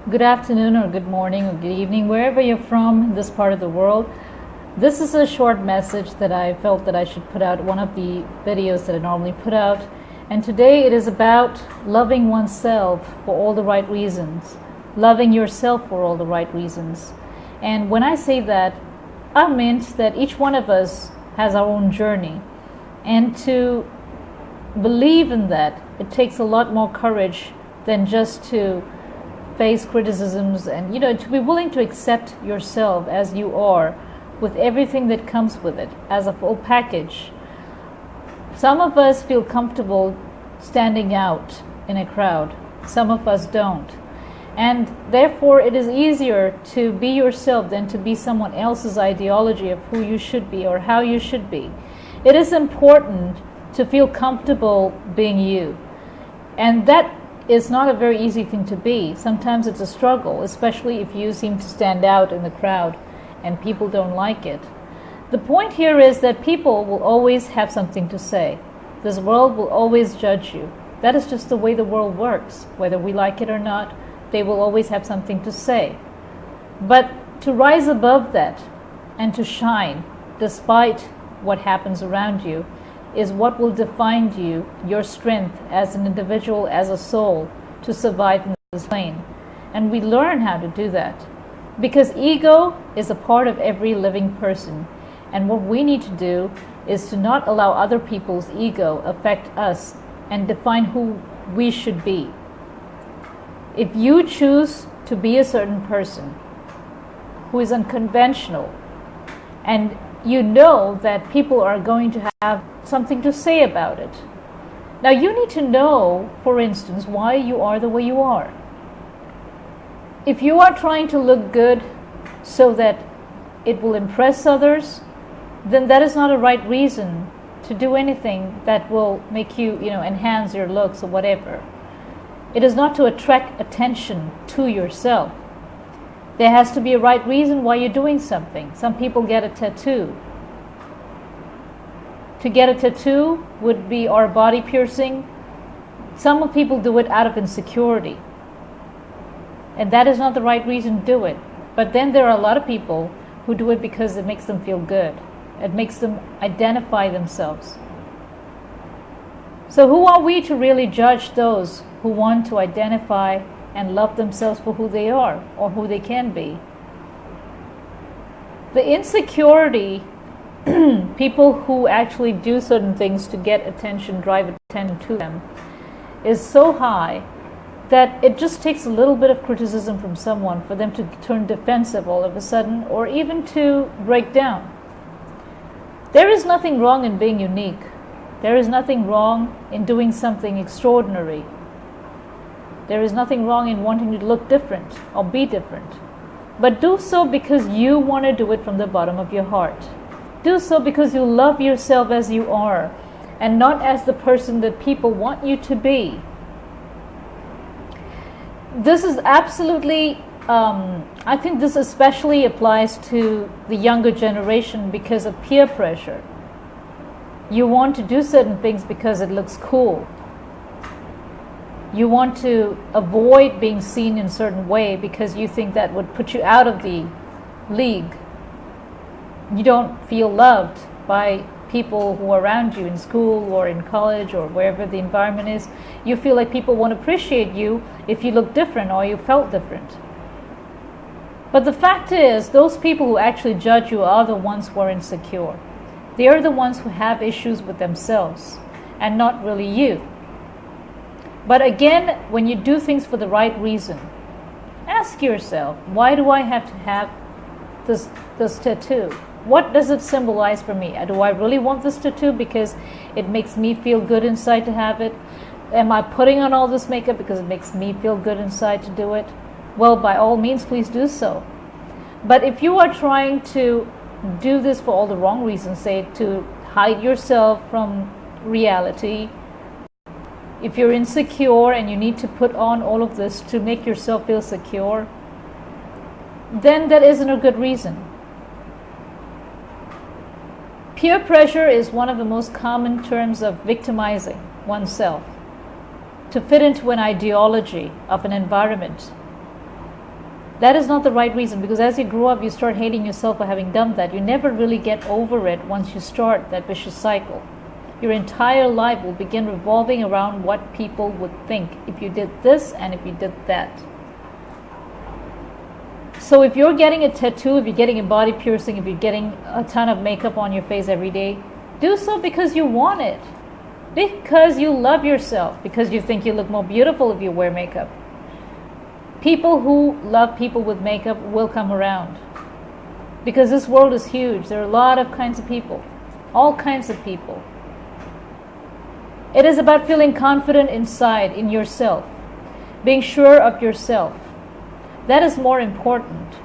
Good afternoon, or good morning, or good evening, wherever you're from in this part of the world. This is a short message that I felt that I should put out, one of the videos that I normally put out. And today it is about loving oneself for all the right reasons, loving yourself for all the right reasons. And when I say that, I meant that each one of us has our own journey. And to believe in that, it takes a lot more courage than just to face criticisms and to be willing to accept yourself as you are, with everything that comes with it as a full package. Some of us feel comfortable standing out in a crowd, some of us don't, and therefore it is easier to be yourself than to be someone else's ideology of who you should be or how you should be. It is important to feel comfortable being you, and that is not a very easy thing to be. Sometimes it's a struggle, especially if you seem to stand out in the crowd and people don't like it. The point here is that people will always have something to say. This world will always judge you. That is just the way the world works. Whether we like it or not, they will always have something to say. But to rise above that and to shine despite what happens around you is what will define you, your strength as an individual, as a soul, to survive in this plane. And we learn how to do that, because ego is a part of every living person. And what we need to do is to not allow other people's ego affect us and define who we should be. If you choose to be a certain person who is unconventional, and you know that people are going to have something to say about it. Now you need to know, for instance, why you are the way you are. If you are trying to look good so that it will impress others, then that is not a right reason to do anything that will make you, enhance your looks or whatever. It is not to attract attention to yourself. There has to be a right reason why you're doing something. Some people get a tattoo. To get a tattoo would be, or body piercing. Some people do it out of insecurity. And that is not the right reason to do it. But then there are a lot of people who do it because it makes them feel good. It makes them identify themselves. So who are we to really judge those who want to identify and love themselves for who they are or who they can be? The insecurity, people who actually do certain things to get attention, drive attention to them, is so high that it just takes a little bit of criticism from someone for them to turn defensive all of a sudden, or even to break down. There is nothing wrong in being unique. There is nothing wrong in doing something extraordinary. There is nothing wrong in wanting to look different or be different. But do so because you want to do it from the bottom of your heart. Do so because you love yourself as you are, and not as the person that people want you to be. This is absolutely, I think this especially applies to the younger generation because of peer pressure. You want to do certain things because it looks cool. You want to avoid being seen in a certain way because you think that would put you out of the league. You don't feel loved by people who are around you in school or in college or wherever the environment is. You feel like people won't appreciate you if you look different or you felt different. But the fact is, those people who actually judge you are the ones who are insecure. They are the ones who have issues with themselves and not really you. But again, when you do things for the right reason, ask yourself, why do I have to have this tattoo? What does it symbolize for me? Do I really want this tattoo because it makes me feel good inside to have it? Am I putting on all this makeup because it makes me feel good inside to do it? Well, by all means, please do so. But if you are trying to do this for all the wrong reasons, say to hide yourself from reality, if you're insecure and you need to put on all of this to make yourself feel secure, then that isn't a good reason. Peer pressure is one of the most common terms of victimizing oneself to fit into an ideology of an environment. That is not the right reason, because as you grow up, you start hating yourself for having done that. You never really get over it once you start that vicious cycle. Your entire life will begin revolving around what people would think if you did this and if you did that. So if you're getting a tattoo, if you're getting a body piercing, if you're getting a ton of makeup on your face every day, do so because you want it. Because you love yourself. Because you think you look more beautiful if you wear makeup. People who love people with makeup will come around. Because this world is huge. There are a lot of kinds of people. All kinds of people. It is about feeling confident inside, in yourself. Being sure of yourself. That is more important.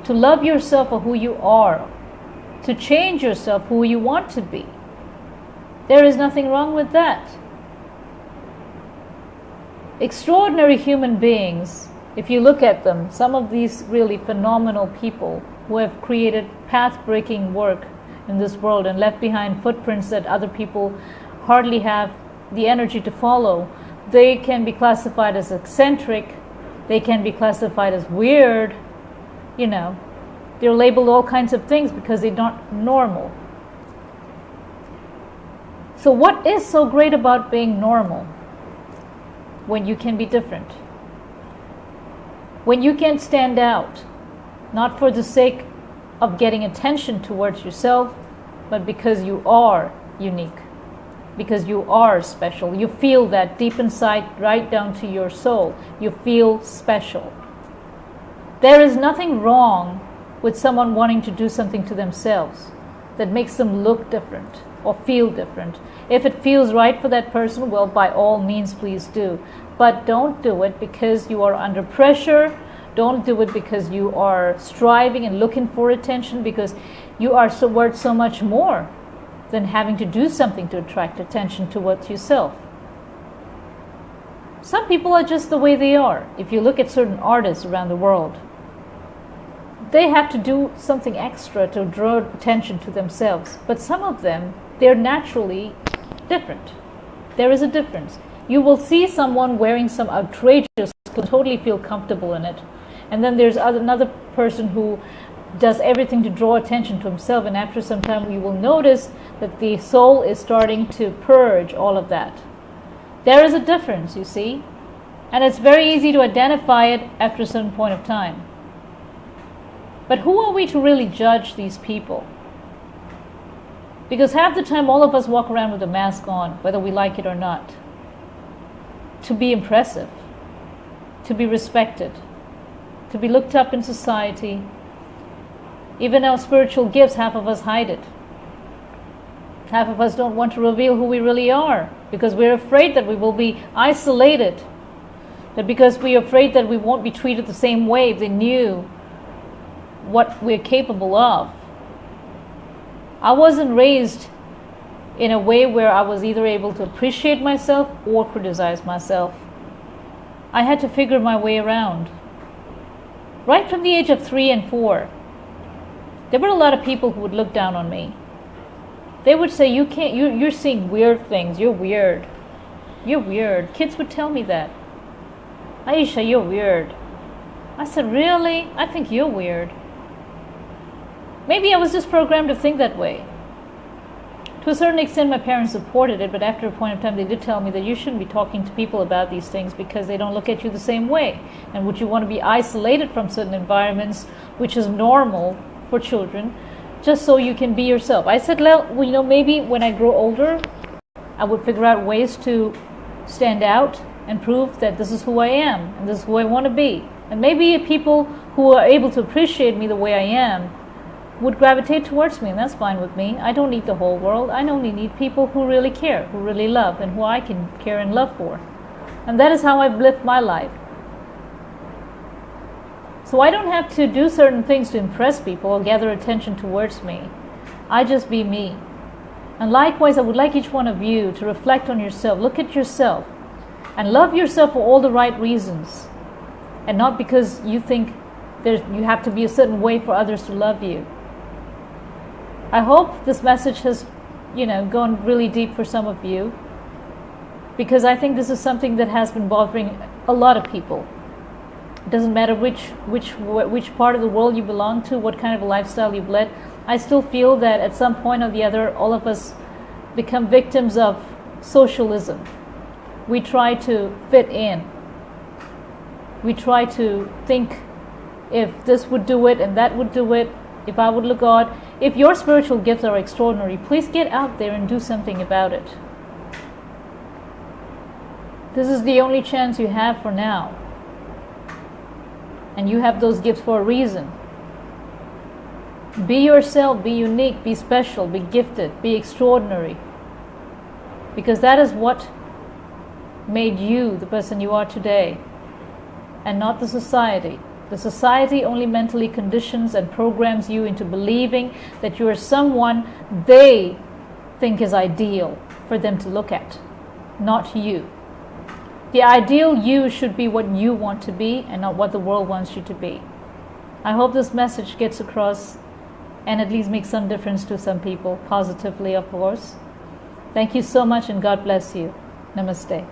To love yourself for who you are. To change yourself who you want to be. There is nothing wrong with that. Extraordinary human beings, if you look at them, some of these really phenomenal people who have created path-breaking work in this world and left behind footprints that other people hardly have the energy to follow, they can be classified as eccentric, they can be classified as weird, they're labeled all kinds of things because they're not normal. So what is so great about being normal when you can be different? When you can stand out, not for the sake of getting attention towards yourself, but because you are unique, because you are special. You feel that deep inside, right down to your soul. You feel special. There is nothing wrong with someone wanting to do something to themselves that makes them look different or feel different. If it feels right for that person, well, by all means, please do. But don't do it because you are under pressure. Don't do it because you are striving and looking for attention, because you are worth so much more than having to do something to attract attention towards yourself. Some people are just the way they are. If you look at certain artists around the world, they have to do something extra to draw attention to themselves. But some of them, they're naturally different. There is a difference. You will see someone wearing some outrageous clothes, totally feel comfortable in it. And then there's another person who does everything to draw attention to himself, and after some time you will notice that the soul is starting to purge all of that. There is a difference, you see, and it's very easy to identify it after a certain point of time. But who are we to really judge these people? Because half the time all of us walk around with a mask on, whether we like it or not, to be impressive, to be respected, to be looked up in society. Even our spiritual gifts, half of us hide it. Half of us don't want to reveal who we really are because we're afraid that we will be isolated. That because we're afraid that we won't be treated the same way if they knew what we're capable of. I wasn't raised in a way where I was either able to appreciate myself or criticize myself. I had to figure my way around. Right from the age of 3 and 4, there were a lot of people who would look down on me. They would say, you're seeing weird things, you're weird. You're weird. Kids would tell me that. Aisha, you're weird. I said, really? I think you're weird. Maybe I was just programmed to think that way. To a certain extent, my parents supported it, but after a point of time, they did tell me that you shouldn't be talking to people about these things because they don't look at you the same way. And would you want to be isolated from certain environments, which is normal for children, just so you can be yourself? I said, well, maybe when I grow older, I would figure out ways to stand out and prove that this is who I am and this is who I want to be. And maybe people who are able to appreciate me the way I am would gravitate towards me, and that's fine with me. I don't need the whole world. I only need people who really care, who really love, and who I can care and love for. And that is how I've lived my life. So I don't have to do certain things to impress people or gather attention towards me. I just be me. And likewise, I would like each one of you to reflect on yourself, look at yourself, and love yourself for all the right reasons, and not because you think you have to be a certain way for others to love you. I hope this message has, gone really deep for some of you, because I think this is something that has been bothering a lot of people. It doesn't matter which part of the world you belong to, what kind of a lifestyle you've led. I still feel that at some point or the other, all of us become victims of socialism. We try to fit in. We try to think if this would do it and that would do it, if I would look God. If your spiritual gifts are extraordinary, please get out there and do something about it. This is the only chance you have for now. And you have those gifts for a reason. Be yourself, be unique, be special, be gifted, be extraordinary. Because that is what made you the person you are today, and not the society. The society only mentally conditions and programs you into believing that you are someone they think is ideal for them to look at, not you. The ideal you should be what you want to be and not what the world wants you to be. I hope this message gets across and at least makes some difference to some people, positively, of course. Thank you so much and God bless you. Namaste.